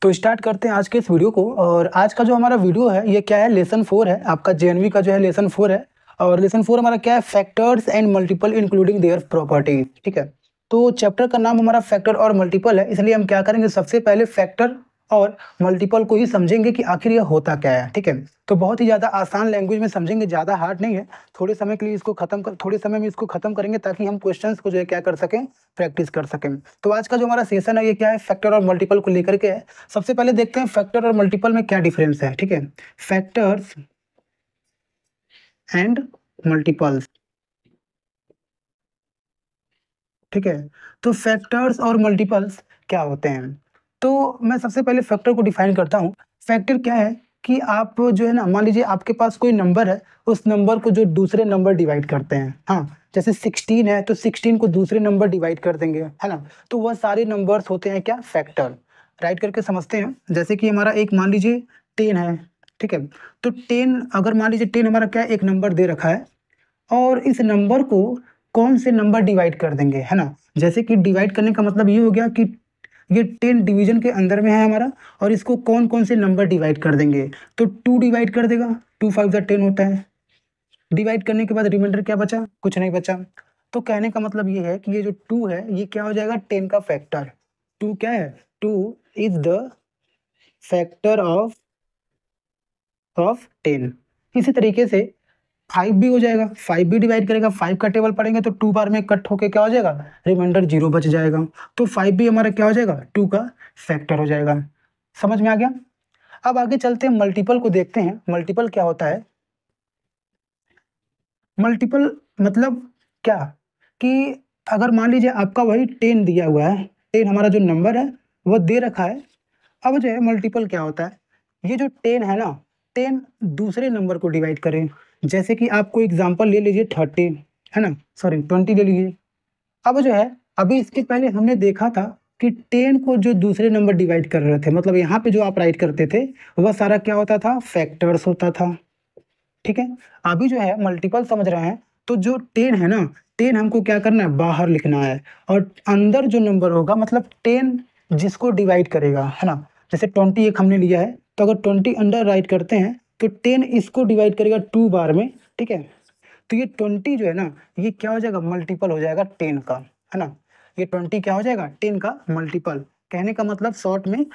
तो स्टार्ट करते हैं आज के इस वीडियो को। और आज का जो हमारा वीडियो है ये क्या है, लेसन 4 है। आपका जेएनवी का जो है लेसन 4 है। और लेसन 4 हमारा क्या है, factors and multiple including their properties. ठीक है, तो चैप्टर का नाम हमारा फैक्टर और मल्टीपल है, इसलिए हम क्या करेंगे, सबसे पहले फैक्टर और मल्टीपल को ही समझेंगे कि आखिर यह होता क्या है। ठीक है, तो बहुत ही ज़्यादा आसान लैंग्वेज में समझेंगे, ज़्यादा हार्ड नहीं है। थोड़े समय के लिए इसको थोड़े समय में इसको खत्म करेंगे ताकि हम क्वेश्चंस को जो है क्या कर सकें, प्रैक्टिस कर सकें। तो आज का जो हमारा सेशन है ये क्या है, फैक्टर और मल्टीपल को लेकर के है। सबसे पहले देखते हैं फैक्टर और मल्टीपल में क्या डिफरेंस है। ठीक है, फैक्टर्स एंड मल्टीपल्स। ठीक है, तो फैक्टर्स और मल्टीपल्स क्या होते हैं। तो मैं सबसे पहले फैक्टर को डिफाइन करता हूँ। फैक्टर क्या है कि आप जो है ना, मान लीजिए आपके पास कोई नंबर है, उस नंबर को जो दूसरे नंबर डिवाइड करते हैं। हाँ, जैसे 16 है तो 16 को दूसरे नंबर डिवाइड कर देंगे, है ना। तो वह सारे नंबर्स होते हैं क्या, फैक्टर। राइट करके समझते हैं। जैसे कि हमारा एक मान लीजिए 10 है। ठीक है, तो 10 अगर मान लीजिए 10 हमारा क्या एक नंबर दे रखा है, और इस नंबर को कौन से नंबर डिवाइड कर देंगे, है ना। जैसे कि डिवाइड करने का मतलब ये हो गया कि ये 10 डिवीजन के अंदर में है हमारा, और इसको कौन कौन से नंबर डिवाइड कर देंगे। तो 2 डिवाइड कर देगा, 2 5 10 होता है। डिवाइड करने के बाद रिमाइंडर क्या बचा, कुछ नहीं बचा। तो कहने का मतलब ये है कि ये जो 2 है ये क्या हो जाएगा, 10 का फैक्टर। 2 क्या है, 2 इज द फैक्टर ऑफ 10। इसी तरीके से 5 भी हो जाएगा, 5 भी डिवाइड करेगा, 5 का टेबल पढ़ेंगे तो 2 बार में कट होके क्या हो जाएगा, रिमाइंडर 0 बच जाएगा। तो 5 भी हमारा क्या हो जाएगा, 2 का फैक्टर हो जाएगा। समझ में आ गया। अब आगे चलते हैं, मल्टीपल को देखते हैं। मल्टीपल क्या होता है। मल्टीपल मतलब क्या, कि अगर मान लीजिए आपका वही 10 दिया हुआ है, 10 हमारा जो नंबर है वह दे रखा है। अब जो है मल्टीपल क्या होता है, ये जो 10 है ना, 10 दूसरे नंबर को डिवाइड करें। जैसे कि आपको एग्जांपल ले लीजिए 30, है ना, सॉरी 20 ले लीजिए। अब जो है, अभी इसके पहले हमने देखा था कि 10 को जो दूसरे नंबर डिवाइड कर रहे थे, मतलब यहाँ पे जो आप राइट करते थे वह सारा क्या होता था, फैक्टर्स होता था। ठीक है, अभी जो है मल्टीपल समझ रहे हैं, तो जो 10 है ना, 10 हमको क्या करना है, बाहर लिखना है। और अंदर जो नंबर होगा, मतलब 10 जिसको डिवाइड करेगा, है ना। जैसे 20 एक हमने लिया है, तो अगर 20 अंडर राइट करते हैं तो 10 इसको डिवाइड करेगा 2 बार में। ठीक है, तो ये 20 जो है ना, ये क्या हो जाएगा, मल्टीपल हो जाएगा 10 का, है ना। ये 20 क्या हो जाएगा, 10 का मल्टीपल। कहने का मतलब शॉर्ट में,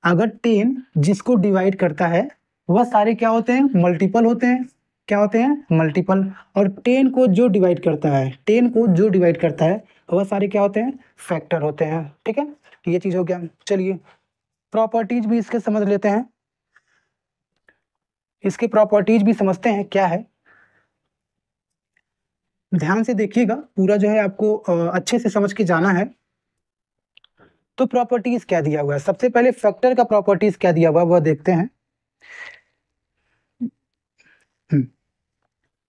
अगर 10 जिसको डिवाइड करता है वह सारे क्या होते हैं, मल्टीपल होते हैं। क्या होते हैं, मल्टीपल। और 10 को जो डिवाइड करता है, 10 को जो डिवाइड करता है वह सारे क्या होते हैं, फैक्टर होते हैं। ठीक है, ये चीज हो गया। चलिए प्रॉपर्टीज भी इसके समझ लेते हैं। इसके प्रॉपर्टीज भी समझते हैं क्या है। ध्यान से देखिएगा, पूरा जो है आपको अच्छे से समझ के जाना है। तो प्रॉपर्टीज क्या दिया हुआ है, सबसे पहले फैक्टर का प्रॉपर्टीज क्या दिया हुआ है वह देखते हैं।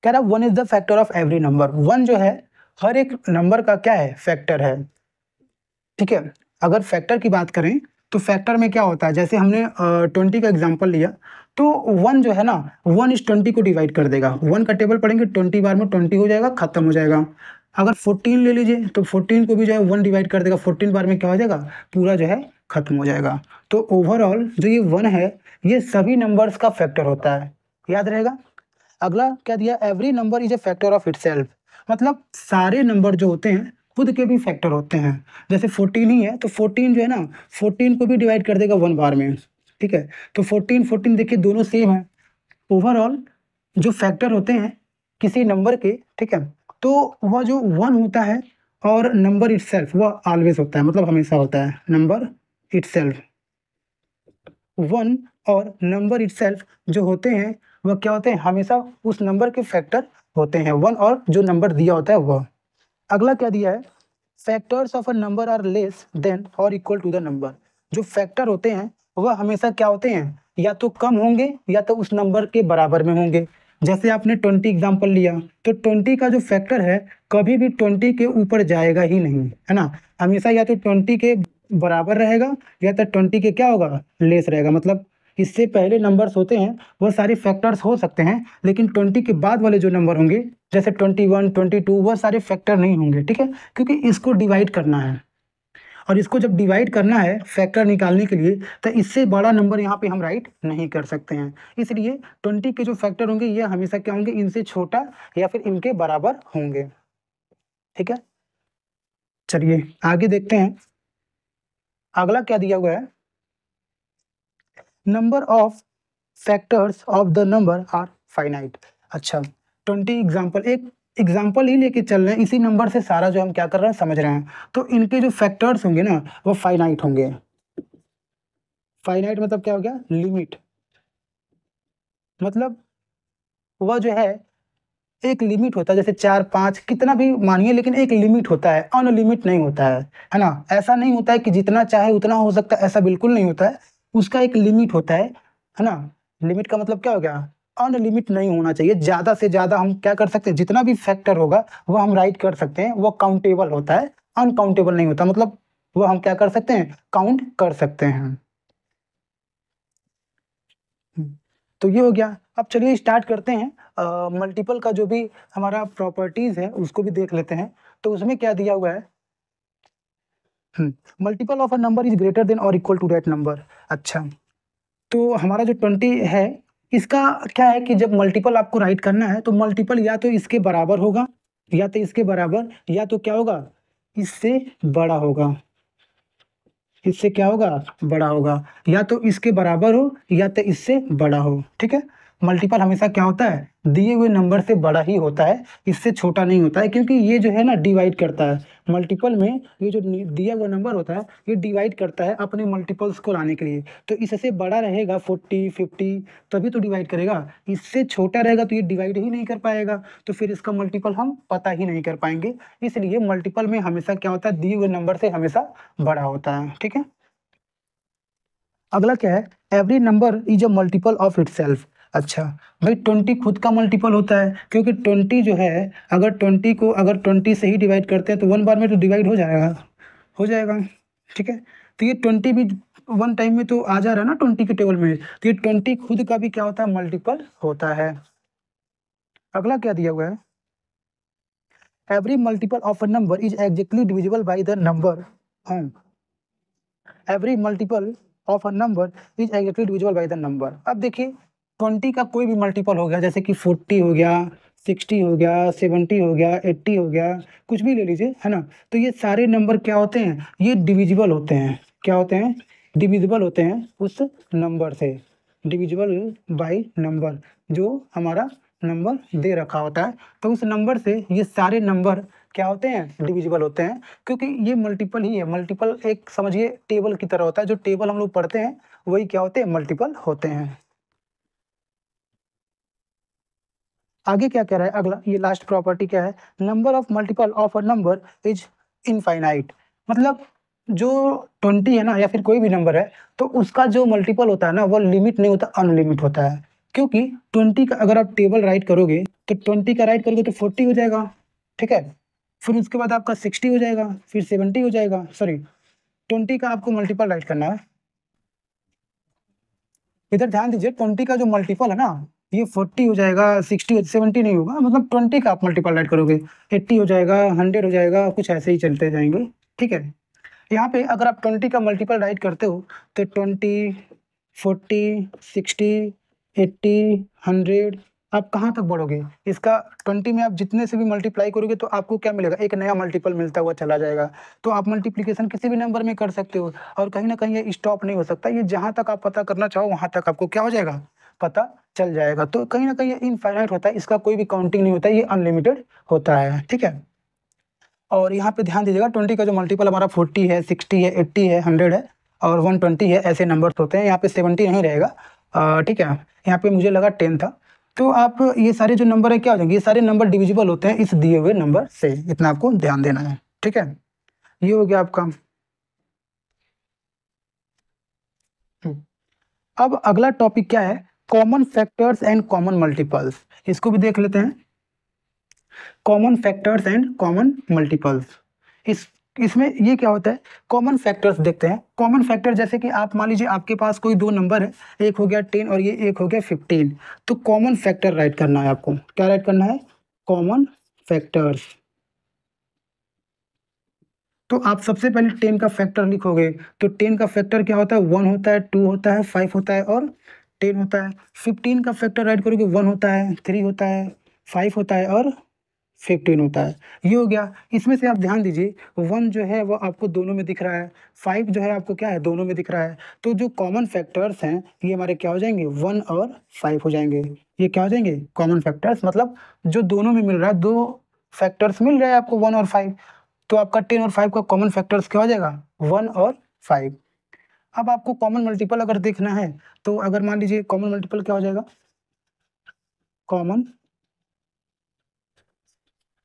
कह रहा 1 is the factor of every number. 1 जो है हर एक नंबर का क्या है, फैक्टर है। ठीक है, अगर फैक्टर की बात करें तो फैक्टर में क्या होता है, जैसे हमने 20 का एग्जांपल लिया, तो 1 जो है ना, 1 इस 20 को डिवाइड कर देगा। 1 का टेबल पढ़ेंगे 20 बार में 20 हो जाएगा, खत्म हो जाएगा। अगर 14 ले लीजिए तो 14 को भी जो है 1 डिवाइड कर देगा, 14 बार में क्या हो जाएगा, पूरा जो है खत्म हो जाएगा। तो ओवरऑल जो ये 1 है ये सभी नंबर्स का फैक्टर होता है, याद रहेगा। अगला क्या दिया, every number is a factor of itself. मतलब सारे नंबर जो होते हैं खुद के भी फैक्टर होते हैं। जैसे 14 ही है तो 14 जो है ना, 14 को भी डिवाइड कर देगा 1 बार में। ठीक है, तो 14 14 देखिए दोनों सेम है। ओवरऑल जो फैक्टर होते हैं किसी नंबर के, ठीक है, तो वह जो 1 होता है और नंबर इटसेल्फ वह ऑलवेज होता है, मतलब हमेशा होता है नंबर इटसेल्फ। 1 और नंबर इटसेल्फ जो होते हैं वह क्या होते हैं, हमेशा उस नंबर के फैक्टर होते हैं, 1 और जो नंबर दिया होता है वह। अगला क्या दिया है, factors of a number are less than और इक्वल टू द नंबर। जो फैक्टर होते हैं वह हमेशा क्या होते हैं, या तो कम होंगे या तो उस नंबर के बराबर में होंगे। जैसे आपने 20 एग्जांपल लिया, तो 20 का जो फैक्टर है कभी भी 20 के ऊपर जाएगा ही नहीं, है ना। हमेशा या तो 20 के बराबर रहेगा या तो 20 के क्या होगा, लेस रहेगा। मतलब इससे पहले नंबर्स होते हैं वह सारे फैक्टर्स हो सकते हैं, लेकिन 20 के बाद वाले जो नंबर होंगे जैसे 21 22 वह सारे फैक्टर नहीं होंगे। ठीक है, क्योंकि इसको डिवाइड करना है। और इसको जब डिवाइड करना है फैक्टर निकालने के लिए, तो इससे बड़ा नंबर यहाँ पे हम राइट नहीं कर सकते हैं। इसलिए 20 के जो फैक्टर होंगे ये हमेशा क्या होंगे, इनसे छोटा या फिर इनके बराबर होंगे। ठीक है, चलिए आगे देखते हैं। अगला क्या दिया हुआ है, number of factors of the number are finite. अच्छा, 20 एग्जाम्पल, एक एग्जाम्पल ही लेके चल रहे हैं, इसी नंबर से सारा जो हम क्या कर रहे हैं समझ रहे हैं। तो इनके जो फैक्टर्स होंगे ना वो फाइनाइट होंगे। फाइनाइट मतलब क्या हो गया, लिमिट, मतलब वह जो है एक लिमिट होता है, जैसे 4 5 कितना भी मानिए, लेकिन एक लिमिट होता है, अनलिमिट नहीं होता है ना। ऐसा नहीं होता है कि जितना चाहे उतना हो सकता है, ऐसा बिल्कुल नहीं होता है। उसका एक लिमिट होता है ना। लिमिट का मतलब क्या हो गया, अनलिमिट नहीं होना चाहिए। ज़्यादा से ज़्यादा हम क्या कर सकते हैं, जितना भी फैक्टर होगा वो हम राइट कर सकते हैं, वो काउंटेबल होता है, अनकाउंटेबल नहीं होता। मतलब वो हम क्या कर सकते हैं, काउंट कर सकते हैं। तो ये हो गया। अब चलिए स्टार्ट करते हैं। मल्टीपल का जो भी हमारा प्रॉपर्टीज है उसको भी देख लेते हैं। तो उसमें क्या दिया हुआ है, multiple of a number is greater than और इक्वल टू दैट नंबर। अच्छा, तो हमारा जो 20 है, इसका क्या है कि जब मल्टीपल आपको राइट करना है तो मल्टीपल या तो इसके बराबर होगा, या तो इसके बराबर, या तो क्या होगा, इससे बड़ा होगा। इससे क्या होगा, बड़ा होगा, या तो इसके बराबर हो या तो इससे बड़ा हो। ठीक है, मल्टीपल हमेशा क्या होता है, दिए हुए नंबर से बड़ा ही होता है, इससे छोटा नहीं होता है, क्योंकि ये जो है ना डिवाइड करता है। मल्टीपल में ये जो दिया हुआ नंबर होता है ये डिवाइड करता है अपने मल्टीपल्स को लाने के लिए। तो इससे बड़ा रहेगा 40 50 तभी तो डिवाइड करेगा, इससे छोटा रहेगा तो ये डिवाइड ही नहीं कर पाएगा, तो फिर इसका मल्टीपल हम पता ही नहीं कर पाएंगे। इसलिए मल्टीपल में हमेशा क्या होता है, दिए हुए नंबर से हमेशा बड़ा होता है। ठीक है, अगला क्या है, every number is a multiple of itself. अच्छा भाई, 20 खुद का मल्टीपल होता है, क्योंकि 20 जो है, अगर 20 को अगर 20 से ही डिवाइड करते हैं तो वन बार में तो डिवाइड हो जाएगा, हो जाएगा। ठीक है, तो ये 20 भी वन टाइम में तो आ जा रहा है ना 20 के टेबल में, तो ये 20 खुद का भी क्या होता है, मल्टीपल होता है। अगला क्या दिया हुआ है, every multiple of a number is exactly divisible by the number. Every multiple of a number is exactly divisible by the number. अब देखिए 20 का कोई भी मल्टीपल हो गया, जैसे कि 40 हो गया, 60 हो गया, 70 हो गया, 80 हो गया, कुछ भी ले लीजिए, है ना। तो ये सारे नंबर क्या होते हैं, ये डिविजिबल होते हैं। क्या होते हैं, डिविजिबल होते हैं उस नंबर से, डिविजिबल बाय नंबर, जो हमारा नंबर दे रखा होता है। तो उस नंबर से ये सारे नंबर क्या होते हैं, डिविजिबल होते हैं, क्योंकि ये मल्टीपल ही है। मल्टीपल एक समझिए टेबल की तरह होता है, जो टेबल हम लोग पढ़ते हैं वही क्या होते हैं, मल्टीपल होते हैं। आगे क्या कह रहा है, अगला ये लास्ट प्रॉपर्टी क्या है, number of multiple of a number is infinite. मतलब जो 20 है ना, या फिर कोई भी नंबर है, तो उसका जो मल्टीपल होता है ना वो लिमिट नहीं होता, अनलिमिट होता है। क्योंकि 20 का अगर आप टेबल राइट करोगे तो 20 का राइट करोगे तो 40 हो जाएगा। ठीक है, फिर उसके बाद आपका 60 हो जाएगा, फिर 70 हो जाएगा, सॉरी 20 का आपको मल्टीपल राइट करना है। इधर ध्यान दीजिए, 20 का जो मल्टीपल है ना, ये 40 हो जाएगा, 60 70 नहीं होगा, मतलब 20 का आप मल्टीपल राइट करोगे, 80 हो जाएगा, 100 हो जाएगा, कुछ ऐसे ही चलते जाएंगे। ठीक है, यहाँ पे अगर आप 20 का मल्टीपल राइट करते हो तो 20 40 60 80 100, आप कहाँ तक बढ़ोगे, इसका 20 में आप जितने से भी मल्टीप्लाई करोगे तो आपको क्या मिलेगा, एक नया मल्टीपल मिलता हुआ चला जाएगा। तो आप मल्टीप्लिकेशन किसी भी नंबर में कर सकते हो, और कहीं ना कहीं ये स्टॉप नहीं हो सकता, ये जहाँ तक आप पता करना चाहो वहाँ तक आपको क्या हो जाएगा, पता चल जाएगा। तो कहीं ना कहीं ये इनफाइनाइट होता है, इसका कोई भी काउंटिंग नहीं होता है, ये अनलिमिटेड होता है। ठीक है, और यहाँ पे ध्यान दीजिएगा 20 का जो मल्टीपल हमारा 40 है, 60 है, 80 है, 100 है और 120 है, ऐसे नंबर्स होते हैं। यहाँ पे 70 नहीं रहेगा। ठीक है, यहाँ पे मुझे लगा 10 था। तो आप ये सारे जो नंबर है क्या हो जाएंगे, ये सारे नंबर डिविजिबल होते हैं इस दिए हुए नंबर से, इतना आपको ध्यान देना है। ठीक है, ये हो गया आपका। अब अगला टॉपिक क्या है, common factors and common multiples, इसको भी देख लेते हैं। Common factors and common multiples, इस इसमें ये क्या होता है, कॉमन फैक्टर्स देखते हैं। कॉमन फैक्टर जैसे कि आप मान लीजिए आपके पास कोई दो नंबर है, एक हो गया 10 और ये एक हो गया 15, तो कॉमन फैक्टर राइट करना है आपको। क्या राइट करना है, कॉमन फैक्टर्स। तो आप सबसे पहले 10 का फैक्टर लिखोगे, तो 10 का फैक्टर क्या होता है, 1 होता है, 2 होता है, 5 होता है और 10 होता है। 15 का फैक्टर राइट करोगे, 1 होता है, 3 होता है, 5 होता है और 15 होता है। ये हो गया। इसमें से आप ध्यान दीजिए, 1 जो है वो आपको दोनों में दिख रहा है, 5 जो है आपको क्या है, दोनों में दिख रहा है। तो जो कॉमन फैक्टर्स हैं ये हमारे क्या हो जाएंगे, 1 और 5 हो जाएंगे। ये क्या हो जाएंगे, कॉमन फैक्टर्स, मतलब जो दोनों में मिल रहा है, 2 फैक्टर्स मिल रहे हैं आपको 1 और 5। तो आपका 10 और 5 का कॉमन फैक्टर्स क्या हो जाएगा, 1 और 5। अब आपको कॉमन मल्टीपल अगर देखना है, तो अगर मान लीजिए कॉमन मल्टीपल क्या हो जाएगा, कॉमन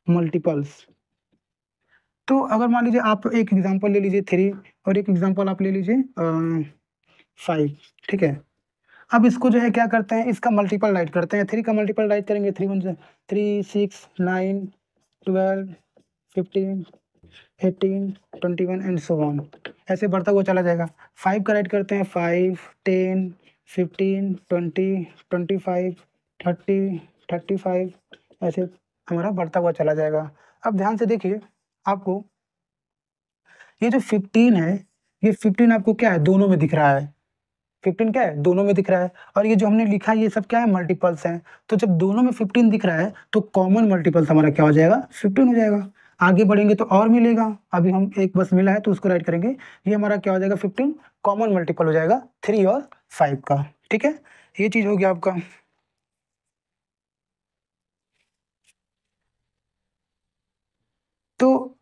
मल्टीपल्स। तो अगर मान लीजिए आप एक एग्जांपल ले लीजिए 3 और एक एग्जांपल आप ले लीजिए 5, ठीक है। अब इसको जो है क्या करते हैं, इसका मल्टीपल राइट करते हैं। 3 का मल्टीपल राइट करेंगे, 3 1 से 3 6 9 12 15 18 21 एंड सो ऑन, ऐसे बढ़ता हुआ चला जाएगा। 5 का राइट करते हैं, 5 10 15 20 25 30 35, ऐसे हमारा बढ़ता हुआ चला जाएगा। अब ध्यान से देखिए, आपको ये जो 15 है, ये 15 आपको क्या है, दोनों में दिख रहा है। 15 क्या है, दोनों में दिख रहा है। और ये जो हमने लिखा है ये सब क्या है, मल्टीपल्स हैं। तो जब दोनों में 15 दिख रहा है तो कॉमन मल्टीपल्स हमारा क्या हो जाएगा, 15 हो जाएगा। आगे बढ़ेंगे तो और मिलेगा, अभी हम एक बस मिला है तो उसको राइट करेंगे। ये हमारा क्या हो जाएगा, 15 कॉमन मल्टीपल हो जाएगा 3 और 5 का, ठीक है। ये चीज हो गया आपका। तो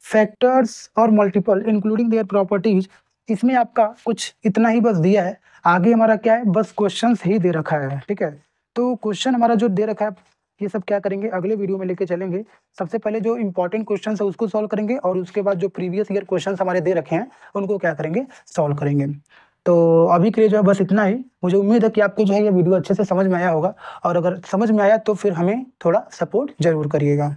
फैक्टर्स और मल्टीपल इंक्लूडिंग देयर प्रॉपर्टीज, इसमें आपका कुछ इतना ही बस दिया है। आगे हमारा क्या है, बस क्वेश्चंस ही दे रखा है, ठीक है। तो क्वेश्चन हमारा जो दे रखा है, ये सब क्या करेंगे, अगले वीडियो में लेके चलेंगे। सबसे पहले जो इंपॉर्टेंट क्वेश्चन है उसको सॉल्व करेंगे, और उसके बाद जो प्रीवियस ईयर क्वेश्चन हमारे दे रखे हैं उनको क्या करेंगे, सॉल्व करेंगे। तो अभी के लिए जो है बस इतना ही। मुझे उम्मीद है कि आपको जो है ये वीडियो अच्छे से समझ में आया होगा, और अगर समझ में आया तो फिर हमें थोड़ा सपोर्ट जरूर करिएगा।